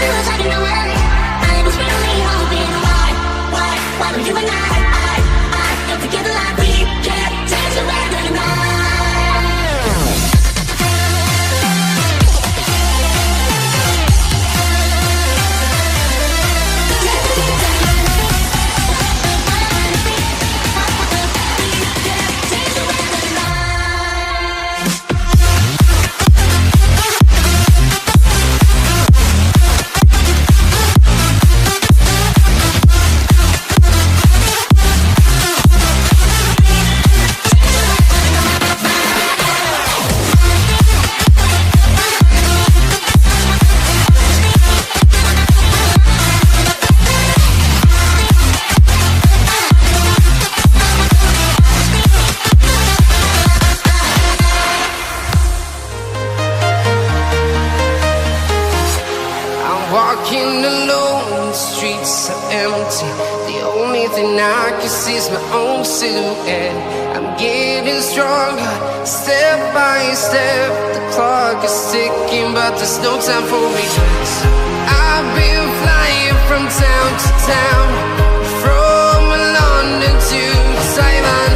feels like you know what I was really hoping. Why don't you and I get together like we can't dance around tonight? Walking alone, the streets are empty. The only thing I can see is my own silhouette. I'm getting stronger, step by step. The clock is ticking, but there's no time for regrets. I've been flying from town to town, from London to Taiwan.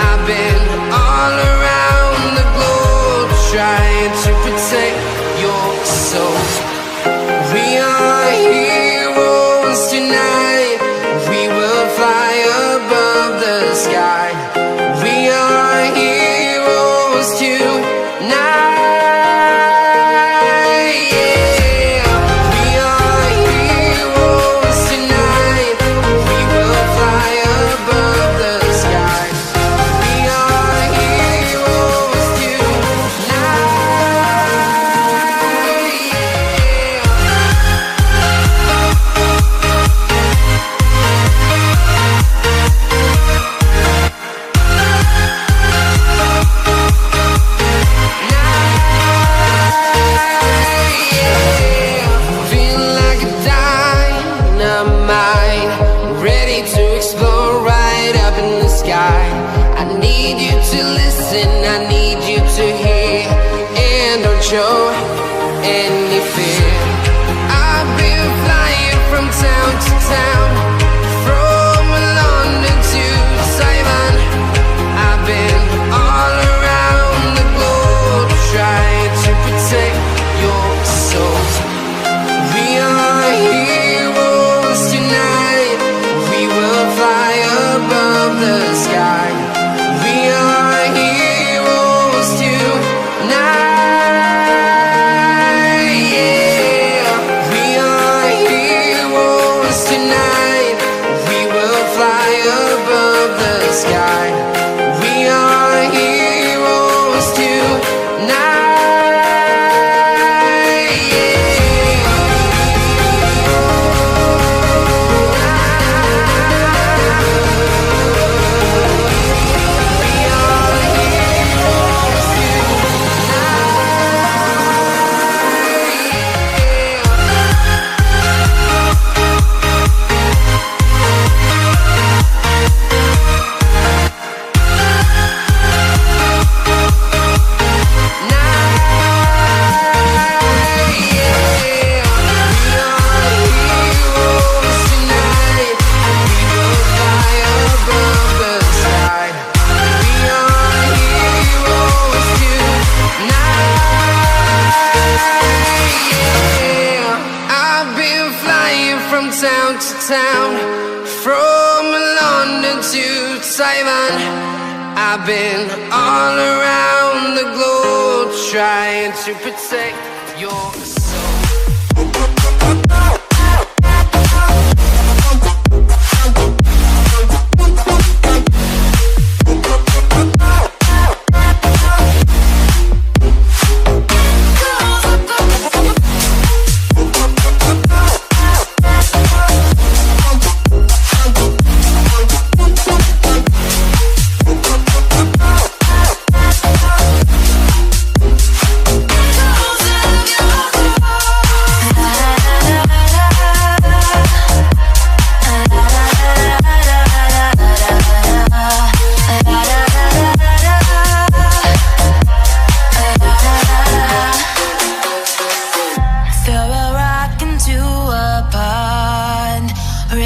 I've been all around the globe, trying to protect your soul. We are heroes tonight. We will fly above the sky. We are heroes tonight. Yeah. We are heroes tonight. We will fly above the sky. We are heroes tonight. I need you to hear and don't show any fear. I've been flying from town to town, from London to Taiwan. I've been all around the globe, trying to protect your soul. We are heroes tonight. We will fly above the sky. We are heroes tonight. Yeah. We are heroes tonight. We will fly above the sky. We are heroes tonight. Town to town, from London to Taiwan. I've been all around the globe, trying to protect your soul.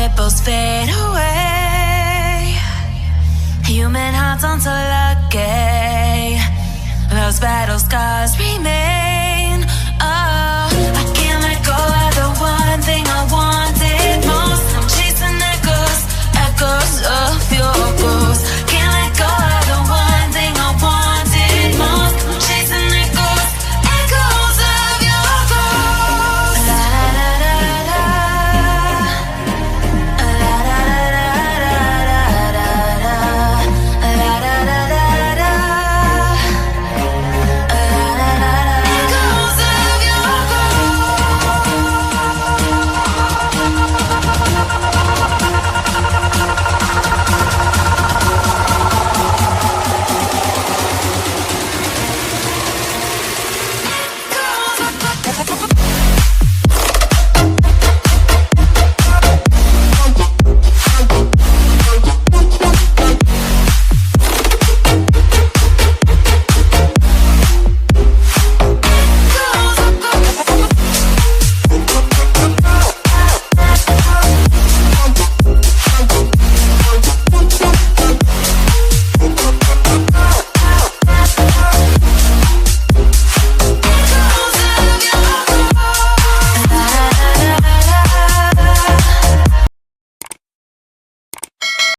ripples fade away. Human hearts aren't so lucky. Those battle scars remain.